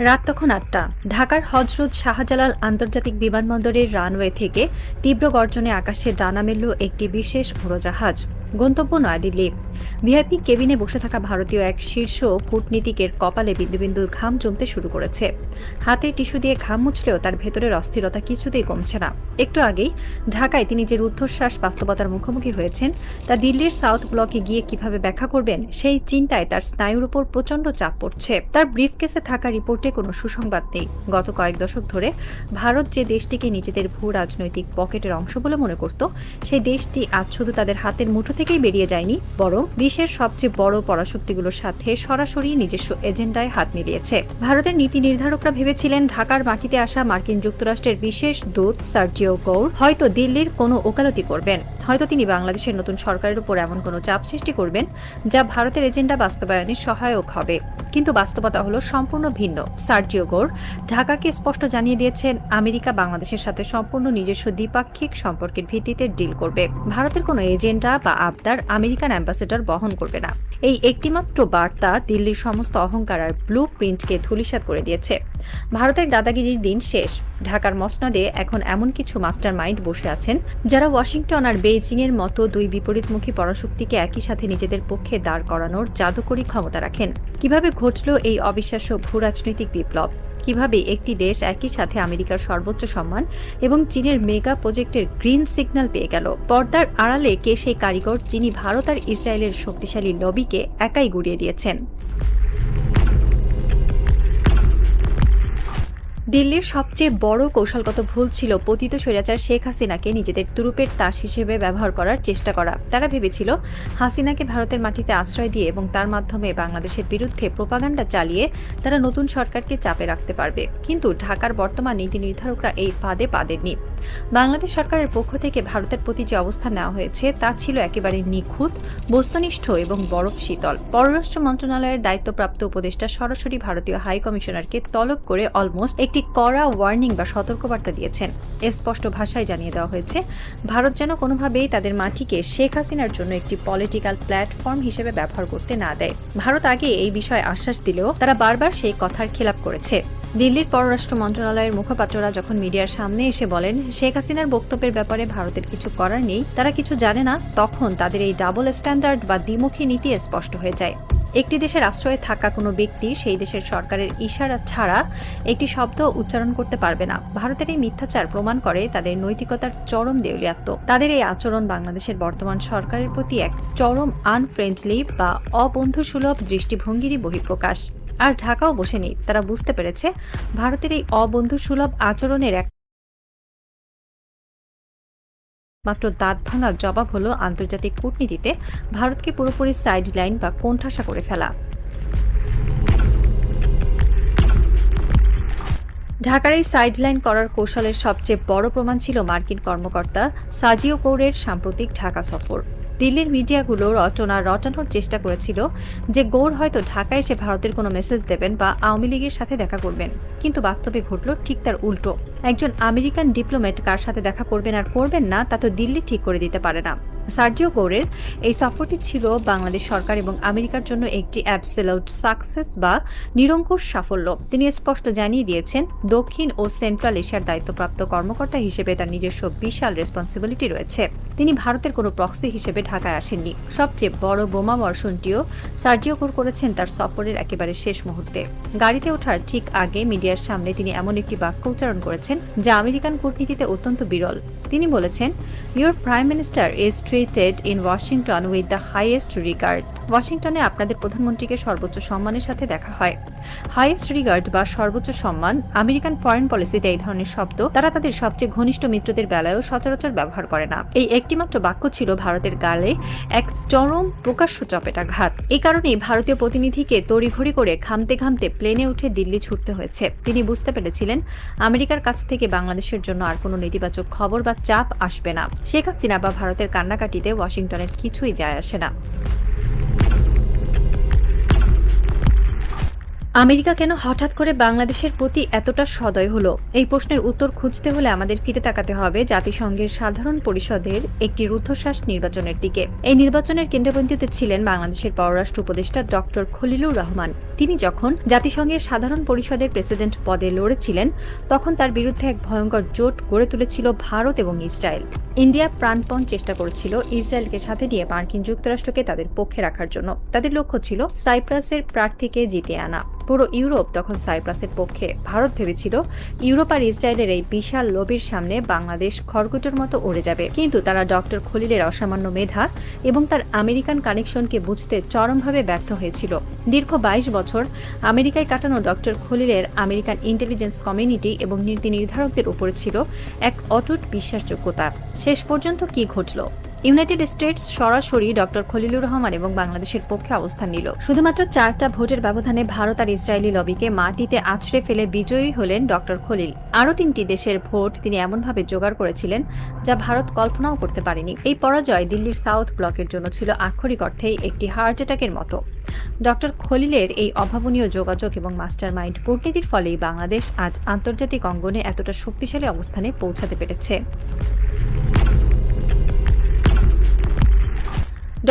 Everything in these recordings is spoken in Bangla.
রাত তখন ৮টা। ঢাকার হজরত শাহজালাল আন্তর্জাতিক বিমানবন্দরের রানওয়ে থেকে তীব্র গর্জনে আকাশে ডানা মেলল একটি বিশেষ উড়োজাহাজ। গন্তব্য নয়াদিল্লি। ভিআইপি কেবিনে বসে থাকা ভারতীয় এক শীর্ষ কূটনীতিকের কপালে বিন্দু বিন্দু ঘাম জমতে শুরু করেছে। হাতে টিস্যু দিয়ে ঘাম মুছলেও তার ভেতরের অস্থিরতা কিছুতেই কমছে না। একটু আগেই ঢাকায় তিনি যে রুদ্ধশ্বাস বাস্তবতার মুখোমুখি হয়েছেন তা দিল্লির সাউথ ব্লকে গিয়ে কিভাবে ব্যাখ্যা করবেন সেই চিন্তায় তার স্নায়ুর উপর প্রচণ্ড চাপ পড়ছে। তার ব্রিফকেসে থাকা রিপোর্টে কোনো সুসংবাদ নেই। গত কয়েক দশক ধরে ভারত যে দেশটিকে নিজেদের ভূ রাজনৈতিক পকেটের অংশ বলে মনে করত, সেই দেশটি আজ শুধু তাদের হাতের মুঠো থেকেই বেরিয়ে যায়নি, বরং বিশ্বের সবচেয়ে বড় পরাশক্তিগুলোর সাথে সরাসরি নিজস্ব এজেন্ডায় হাত মিলিয়েছে। ভারতের নীতি নির্ধারকরা ভেবেছিলেন ঢাকার মাটিতে আসা মার্কিন যুক্তরাষ্ট্রের বিশেষ দূত সার্জিও গৌর হয়তো দিল্লির কোনো ওকালতি করবেন, হয়তো তিনি বাংলাদেশের নতুন সরকারের উপর এমন কোনো চাপ সৃষ্টি করবেন যা ভারতের এজেন্ডা বাস্তবায়নে সহায়ক হবে। কিন্তু বাস্তবতা হলো সম্পূর্ণ ভিন্ন। সার্জিও গৌর ঢাকাকে স্পষ্ট জানিয়ে দিয়েছেন আমেরিকা বাংলাদেশের সাথে সম্পূর্ণ নিজস্ব দ্বিপাক্ষিক সম্পর্কের ভিত্তিতে ডিল করবে। ভারতের কোনো এজেন্ডা বা আবদার আমেরিকান অ্যাম্বাসেডর বহন করবে না। এই একটিমাত্র বার্তা দিল্লির সমস্ত অহংকার আর ব্লু প্রিন্টকে ধূলিসাৎ করে দিয়েছে। ভারতের দাদাগিরির দিন শেষ। ঢাকার মসনদে এখন এমন কিছু মাস্টার মাইন্ড বসে আছেন যারা ওয়াশিংটন আর বেইজিং এর মতো দুই বিপরীতমুখী পরাশক্তিকে একই সাথে নিজেদের পক্ষে দাঁড় করানোর জাদুকরী ক্ষমতা রাখেন। কিভাবে ঘটল এই অবিশ্বাস্য ভূরাজনৈতিক বিপ্লব? কিভাবে একটি দেশ একই সাথে আমেরিকার সর্বোচ্চ সম্মান এবং চীনের মেগা প্রজেক্টের গ্রিন সিগন্যাল পেয়ে গেল? পর্দার আড়ালে কে সেই কারিগর যিনি ভারত আর ইসরায়েলের শক্তিশালী লবিকে একাই গুড়িয়ে দিয়েছেন? দিল্লির সবচেয়ে বড় কৌশলগত ভুল ছিল পতিত স্বৈরাচার শেখ হাসিনাকে নিজেদের তুরুপের তাস হিসেবে ব্যবহার করার চেষ্টা করা। তারা ভেবেছিল হাসিনাকে ভারতের মাটিতে আশ্রয় দিয়ে এবং তার মাধ্যমে বাংলাদেশের বিরুদ্ধে প্রোপাগান্ডা চালিয়ে তারা নতুন সরকারকে চাপে রাখতে পারবে। কিন্তু ঢাকার বর্তমান নীতি নির্ধারকরা এই ফাঁদে পা দেননি। বাংলাদেশ সরকারের পক্ষ থেকে ভারতের প্রতি যে অবস্থান নেওয়া হয়েছে তা ছিল একেবারে নিখুঁত, বস্তুনিষ্ঠ এবং বরফ শীতল। পররাষ্ট্র মন্ত্রণালয়ের দায়িত্বপ্রাপ্ত উপদেষ্টা সরাসরি ভারতীয় হাই কমিশনারকে তলব করে অলমোস্ট একটি কড়া ওয়ার্নিং বা সতর্কবার্তা দিয়েছেন। স্পষ্ট ভাষায় জানিয়ে দেওয়া হয়েছে ভারত যেন কোনোভাবেই তাদের মাটিকে শেখ হাসিনার জন্য একটি পলিটিক্যাল প্ল্যাটফর্ম হিসেবে ব্যবহার করতে না দেয়। ভারত আগে এই বিষয়ে আশ্বাস দিলেও তারা বারবার সেই কথার খেলাপ করেছে। দিল্লির পররাষ্ট্র মন্ত্রণালয়ের মুখপাত্ররা যখন মিডিয়ার সামনে এসে বলেন শেখ হাসিনার বক্তব্যের ব্যাপারে ভারতের কিছু করার নেই, তারা কিছু জানে না, তখন তাদের এই ডাবল স্ট্যান্ডার্ড বা দ্বিমুখী নীতি স্পষ্ট হয়ে যায়। একটি দেশের আশ্রয়ে থাকা কোনো ব্যক্তি সেই দেশের সরকারের ইশারা ছাড়া একটি শব্দ উচ্চারণ করতে পারবে না। ভারতের এই মিথ্যাচার প্রমাণ করে তাদের নৈতিকতার চরম দেউলিয়াত্ম। তাদের এই আচরণ বাংলাদেশের বর্তমান সরকারের প্রতি এক চরম আনফ্রেন্ডলি বা অবন্ধুসুলভ দৃষ্টিভঙ্গিরই বহিঃপ্রকাশ। আর ঢাকাও বসে নেই। তারা বুঝতে পেরেছে ভারতের এই অবন্ধুসুলভ আচরণের এক মাত্র দাঁত ভাঙা জবাব হলো আন্তর্জাতিক কূটনীতিতে ভারতকে পুরোপুরি সাইডলাইন বা কোণঠাসা করে ফেলা। ঢাকার এই সাইডলাইন করার কৌশলের সবচেয়ে বড় প্রমাণ ছিল মার্কিন কর্মকর্তা সার্জিও গৌরের সাম্প্রতিক ঢাকা সফর। দিল্লির মিডিয়াগুলো রটানোর চেষ্টা করেছিল যে গৌর হয়তো ঢাকায় এসে ভারতের কোনো মেসেজ দেবেন বা আওয়ামী লীগের সাথে দেখা করবেন, কিন্তু বাস্তবে ঘটল ঠিক তার উল্টো। একজন আমেরিকান ডিপ্লোম্যাট কার সাথে দেখা করবেন আর করবেন না তা তো দিল্লি ঠিক করে দিতে পারে না। সার্জিও গৌরের এই সফরটি ছিল বাংলাদেশ সরকার এবং আমেরিকার জন্য একটি অ্যাবসলিউট সাকসেস বা নিরঙ্কুশ সাফল্য। তিনি স্পষ্ট জানিয়ে দিয়েছেন দক্ষিণ ও সেন্ট্রাল এশিয়ার দায়িত্বপ্রাপ্ত কর্মকর্তা হিসেবে তার নিজস্ব বিশাল রেসপন্সিবিলিটি রয়েছে। তিনি ভারতের কোনো প্রক্সি হিসেবে ঢাকায় আসেননি। সবচেয়ে বড় বোমা বর্ষণটিও সার্জিও গৌর করেছেন তার সফরের একেবারে শেষ মুহূর্তে। গাড়িতে ওঠার ঠিক আগে মিডিয়ার সামনে তিনি এমন একটি বাক্য উচ্চারণ করেছেন যা আমেরিকান কূটনীতিতে অত্যন্ত বিরল। তিনি বলেছেন, your prime minister is treated in Washington with the highest regard. ওয়াশিংটনে আপনাদের প্রধানমন্ত্রীকে সর্বোচ্চ সম্মানের সাথে দেখা হয়। হাইয়েস্ট রিগার্ড বা সর্বোচ্চ সম্মান আমেরিকান ফরেন পলিসিতে এই ধরনের শব্দ তারা তাদের সবচেয়ে ঘনিষ্ঠ মিত্রদের বেলায়ও সচরাচর ব্যবহার করে না। এই একটিমাত্র বাক্য ছিল ভারতের গালে এক চরম প্রকাশ্য চপেটাঘাত। এই কারণেই ভারতীয় প্রতিনিধিকে তড়িঘড়ি করে ঘামতে ঘামতে প্লেনে উঠে দিল্লি ছুটতে হয়েছে। তিনি বুঝতে পেরেছিলেন আমেরিকার কাছ থেকে বাংলাদেশের জন্য আর কোনো নেতিবাচক খবর বা চাপ আসবে না। শেখ হাসিনা বা ভারতের কান্নাকাটিতে ওয়াশিংটনের কিছুই যায় আসে না। আমেরিকা কেন হঠাৎ করে বাংলাদেশের প্রতি এতটা সদয় হলো? এই প্রশ্নের উত্তর খুঁজতে হলে আমাদের ফিরে তাকাতে হবে জাতিসংঘের সাধারণ পরিষদের একটি রুদ্ধশ্বাস নির্বাচনের দিকে। এই নির্বাচনের কেন্দ্রবিন্দুতে ছিলেন বাংলাদেশের পররাষ্ট্র উপদেষ্টা ডক্টর খলিলুর রহমান। তিনি যখন জাতিসংঘের সাধারণ পরিষদের প্রেসিডেন্ট পদে লড়েছিলেন, তখন তার বিরুদ্ধে এক ভয়ঙ্কর জোট গড়ে তুলেছিল ভারত এবং ইসরায়েল। ইন্ডিয়া প্রাণপণ চেষ্টা করেছিল ইসরায়েলকে সাথে নিয়ে মার্কিন যুক্তরাষ্ট্রকে তাদের পক্ষে রাখার জন্য। তাদের লক্ষ্য ছিল সাইপ্রাসের প্রার্থীকে জিতিয়ে আনা। পুরো ইউরোপ তখন সাইপ্রাসের পক্ষে। ভারত ভেবেছিল ইউরোপ আর ইসরায়েলের এই বিশাল লবির সামনে বাংলাদেশ খড়কুটোর মতো উড়ে যাবে। কিন্তু তারা ডক্টর খলিলের অসামান্য মেধা এবং তার আমেরিকান কানেকশনকে বুঝতে চরমভাবে ব্যর্থ হয়েছিল। দীর্ঘ 22 বছর আমেরিকায় কাটানো ডক্টর খলিলের আমেরিকান ইন্টেলিজেন্স কমিউনিটি এবং নীতি নির্ধারকদের উপরে ছিল এক অটুট বিশ্বাসযোগ্যতা। শেষ পর্যন্ত কি ঘটল? ইউনাইটেড স্টেটস সরাসরি ডক্টর খলিলুর রহমান এবং বাংলাদেশের পক্ষে অবস্থান নিল। শুধুমাত্র 4টা ভোটের ব্যবধানে ভারত আর ইসরায়েলি লবিকে মাটিতে আছড়ে ফেলে বিজয়ী হলেন ডক্টর খলিল। আরও 3টি দেশের ভোট তিনি এমনভাবে জোগাড় করেছিলেন যা ভারত কল্পনাও করতে পারেনি। এই পরাজয় দিল্লির সাউথ ব্লকের জন্য ছিল আক্ষরিক অর্থেই একটি হার্ট অ্যাটাকের মতো। ডক্টর খলিলের এই অভাবনীয় যোগাযোগ এবং মাস্টার মাইন্ড কূটনীতির ফলেই বাংলাদেশ আজ আন্তর্জাতিক অঙ্গনে এতটা শক্তিশালী অবস্থানে পৌঁছাতে পেরেছে।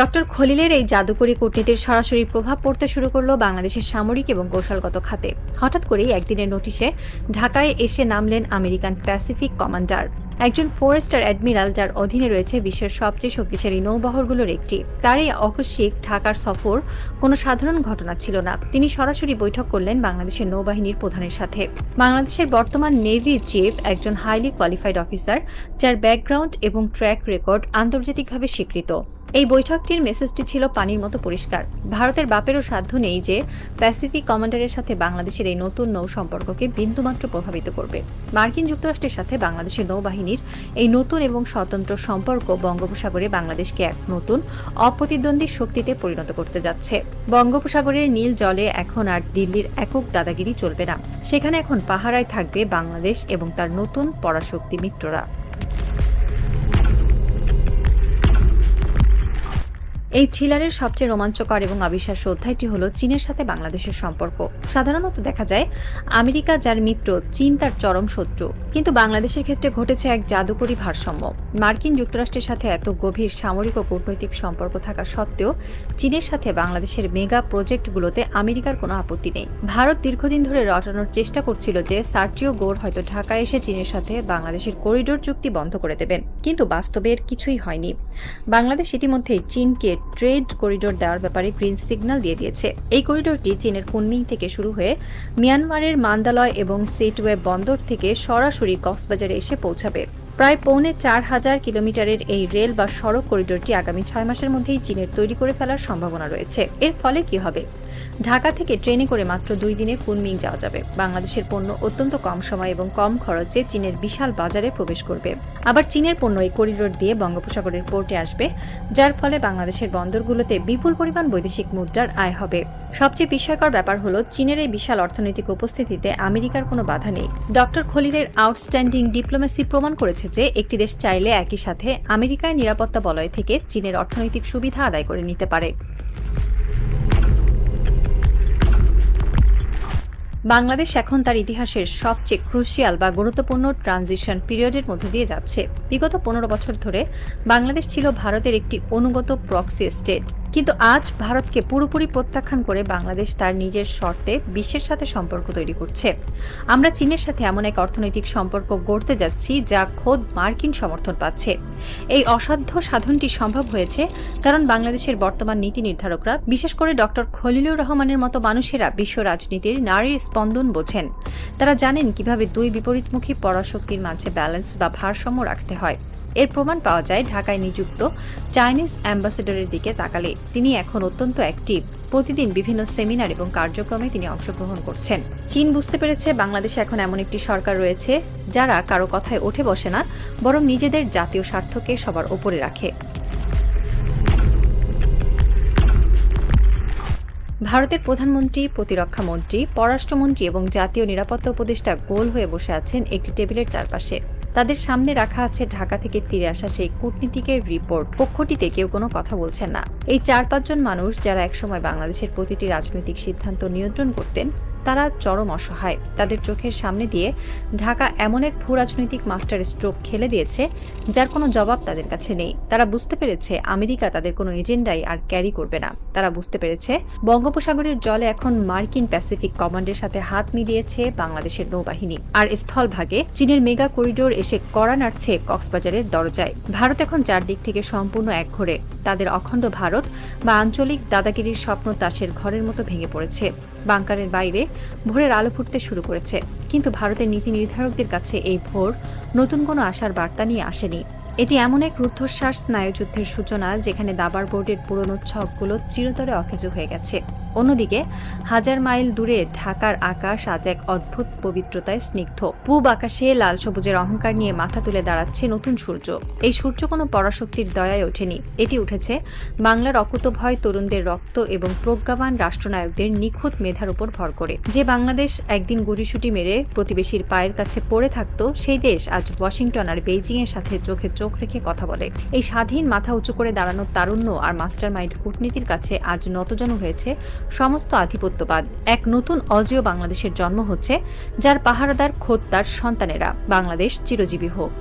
ডক্টর খলিলের এই জাদুকরী কূটনীতির সরাসরি প্রভাব পড়তে শুরু করলো বাংলাদেশের সামরিক এবং কৌশলগত খাতে। হঠাৎ করেই একদিনের নোটিশে ঢাকায় এসে নামলেন আমেরিকান প্যাসিফিক কমান্ডার, একজন 4-স্টার অ্যাডমিরাল যার অধীনে রয়েছে বিশ্বের সবচেয়ে শক্তিশালী নৌবহরগুলোর একটি। তার এই আকস্মিক ঢাকার সফর কোনো সাধারণ ঘটনা ছিল না। তিনি সরাসরি বৈঠক করলেন বাংলাদেশের নৌবাহিনীর প্রধানের সাথে। বাংলাদেশের বর্তমান নেভি চিফ একজন হাইলি কোয়ালিফাইড অফিসার, যার ব্যাকগ্রাউন্ড এবং ট্র্যাক রেকর্ড আন্তর্জাতিকভাবে স্বীকৃত। এই বৈঠকটির মেসেজটি ছিল পানির মতো পরিষ্কার। ভারতের বাপেরও সাধ্য নেই যে প্যাসিফিক কমান্ডারের সাথে বাংলাদেশের এই নতুন নৌ সম্পর্ককে বিন্দুমাত্র প্রভাবিত করবে। মার্কিন যুক্তরাষ্ট্রের সাথে বাংলাদেশের নৌবাহিনীর এই নতুন এবং স্বতন্ত্র সম্পর্ক বঙ্গোপসাগরে বাংলাদেশকে এক নতুন অপ্রতিদ্বন্দ্বী শক্তিতে পরিণত করতে যাচ্ছে। বঙ্গোপসাগরের নীল জলে এখন আর দিল্লির একক দাদাগিরি চলবে না। সেখানে এখন পাহারায় থাকবে বাংলাদেশ এবং তার নতুন পরাশক্তি মিত্ররা। এই থ্রিলারের সবচেয়ে রোমাঞ্চকর এবং অবিশ্বাস্য অধ্যায়টি হল চীনের সাথে বাংলাদেশের সম্পর্ক। সাধারণত দেখা যায় আমেরিকা যার মিত্র, চীন তার চরম শত্রু। কিন্তু বাংলাদেশের ক্ষেত্রে ঘটেছে এক জাদুকরী ভারসাম্য। মার্কিন যুক্তরাষ্ট্রের সাথে এত গভীর সামরিক ও কূটনৈতিক সম্পর্ক থাকা সত্ত্বেও চীনের সাথে বাংলাদেশের মেগা প্রজেক্টগুলোতে আমেরিকার কোনো আপত্তি নেই। ভারত দীর্ঘদিন ধরে রটানোর চেষ্টা করছিল যে সার্জিও গোর হয়তো ঢাকায় এসে চীনের সাথে বাংলাদেশের করিডোর চুক্তি বন্ধ করে দেবেন, কিন্তু বাস্তবে এর কিছুই হয়নি। বাংলাদেশ ইতিমধ্যেই চীনকে ট্রেড করিডোর দেওয়ার ব্যাপারে গ্রিন সিগন্যাল দিয়ে দিয়েছে। এই করিডোরটি চীনের কুনমিং থেকে শুরু হয়ে মিয়ানমারের মান্দালয় এবং সেটওয়ে বন্দর থেকে সরাসরি কক্সবাজারে এসে পৌঁছাবে। প্রায় ৪,৫০০ কিলোমিটারের এই রেল বা সড়ক করিডোরটি আগামী 6 মাসের মধ্যেই চীনের তৈরি করে ফেলার সম্ভাবনা রয়েছে। এর ফলে কি হবে? ঢাকা থেকে ট্রেনে করে মাত্র 2 দিনে কুনমিং যাওয়া যাবে। বাংলাদেশের পণ্য অত্যন্ত কম সময় এবং কম খরচে চীনের বিশাল বাজারে প্রবেশ করবে। আবার চীনের পণ্য এই করিডোর দিয়ে বঙ্গোপসাগরের পোর্টে আসবে, যার ফলে বাংলাদেশের বন্দরগুলোতে বিপুল পরিমাণ বৈদেশিক মুদ্রার আয় হবে। সবচেয়ে বিস্ময়কর ব্যাপার হলো চীনের এই বিশাল অর্থনৈতিক উপস্থিতিতে আমেরিকার কোনো বাধা নেই। ডক্টর খলিলের আউটস্ট্যান্ডিং ডিপ্লোমেসি প্রমাণ করেছে যে একটি দেশ চাইলে একই সাথে আমেরিকার নিরাপত্তা বলয় থেকে চীনের অর্থনৈতিক সুবিধা আদায় করে নিতে পারে। বাংলাদেশ এখন তার ইতিহাসের সবচেয়ে ক্রুশিয়াল বা গুরুত্বপূর্ণ ট্রানজিশন পিরিয়ডের মধ্য দিয়ে যাচ্ছে। বিগত 15 বছর ধরে বাংলাদেশ ছিল ভারতের একটি অনুগত প্রক্সি স্টেট, কিন্তু আজ ভারতকে পুরোপুরি প্রত্যাখ্যান করে বাংলাদেশ তার নিজের শর্তে বিশ্বের সাথে সম্পর্ক তৈরি করছে। আমরা চীনের সাথে এমন এক অর্থনৈতিক সম্পর্ক গড়তে যাচ্ছি যা খোদ মার্কিন সমর্থন পাচ্ছে। এই অসাধ্য সাধনটি সম্ভব হয়েছে কারণ বাংলাদেশের বর্তমান নীতি নির্ধারকরা, বিশেষ করে ডক্টর খলিলুর রহমানের মতো মানুষেরা বিশ্ব রাজনীতির নারীর স্পন্দন বোঝেন। তারা জানেন কিভাবে দুই বিপরীতমুখী পরাশক্তির মাঝে ব্যালেন্স বা ভারসাম্য রাখতে হয়। এর প্রমাণ পাওয়া যায় ঢাকায় নিযুক্ত চাইনিজ অ্যাম্বাসেডরের দিকে তাকালে। তিনি এখন অত্যন্ত অ্যাক্টিভ। প্রতিদিন বিভিন্ন সেমিনার এবং কার্যক্রমে তিনি অংশগ্রহণ করছেন। চীন বুঝতে পেরেছে বাংলাদেশে এখন এমন একটি সরকার রয়েছে যারা কারো কথায় উঠে বসে না, বরং নিজেদের জাতীয় স্বার্থকে সবার উপরে রাখে। ভারতের প্রধানমন্ত্রী, প্রতিরক্ষা মন্ত্রী, পররাষ্ট্রমন্ত্রী এবং জাতীয় নিরাপত্তা উপদেষ্টা গোল হয়ে বসে আছেন একটি টেবিলের চারপাশে। তাদের সামনে রাখা আছে ঢাকা থেকে ফিরে আসা সেই কূটনীতিকের রিপোর্ট। কক্ষটিতে কেউ কোনো কথা বলছেন না। এই 4-5 জন মানুষ যারা একসময় বাংলাদেশের প্রতিটি রাজনৈতিক সিদ্ধান্ত নিয়ন্ত্রণ করতেন, তারা চরম অসহায়। তাদের চোখের সামনে দিয়ে ঢাকা এমন এক ভূ রাজনৈতিক মাস্টার স্ট্রোক খেলে দিয়েছে যার কোনো জবাব তাদের কাছে নেই। তারা বুঝতে পেরেছে আমেরিকা তাদের কোনো এজেন্ডাই আর ক্যারি করবে না। তারা বুঝতে পেরেছে বঙ্গোপসাগরের জলে এখন মার্কিন প্যাসিফিক কমান্ডের সাথে হাত মিলিয়েছে বাংলাদেশের নৌবাহিনী, আর স্থলভাগে চীনের মেগা করিডোর এসে কড়া নাড়ছে কক্সবাজারের দরজায়। ভারত এখন চারদিক থেকে সম্পূর্ণ একঘরে। তাদের অখণ্ড ভারত বা আঞ্চলিক দাদাগিরির স্বপ্ন তাসের ঘরের মতো ভেঙে পড়েছে। বাংকারের বাইরে ভোরের আলো ফুটতে শুরু করেছে, কিন্তু ভারতের নীতি নির্ধারকদের কাছে এই ভোর নতুন কোনো আশার বার্তা নিয়ে আসেনি। এটি এমন এক রুদ্ধশ্বাস স্নায়ুযুদ্ধের সূচনা যেখানে দাবার বোর্ডের পুরনো ছকগুলো চিরতরে অকেজো হয়ে গেছে। অন্যদিকে হাজার মাইল দূরে ঢাকার আকাশ আজ এক অদ্ভুত পবিত্রতায় স্নিগ্ধ। পূব আকাশে লাল সবুজের অহংকার নিয়ে মাথা তুলে দাঁড়াচ্ছে নতুন সূর্য। এই সূর্য কোনো পরাশক্তির দয়ায় ওঠেনি, এটি উঠেছে বাংলার অকুতভয় তরুণদের রক্ত এবং প্রজ্ঞাবান রাষ্ট্রনায়কদের নিখুঁত মেধার উপর ভর করে। যে বাংলাদেশ একদিন গুড়িসুটি মেরে প্রতিবেশীর পায়ের কাছে পড়ে থাকত, সেই দেশ আজ ওয়াশিংটন আর বেইজিং এর সাথে চোখে চোখ রেখে কথা বলে। এই স্বাধীন মাথা উঁচু করে দাঁড়ানোর তারুণ্য আর মাস্টার মাইন্ড কূটনীতির কাছে আজ নতজানু হয়েছে সমস্ত আধিপত্যবাদ। এক নতুন অজেয় বাংলাদেশের জন্ম হচ্ছে, যার পাহারাদার খোদ তার সন্তানেরা। বাংলাদেশ চিরজীবী হোক।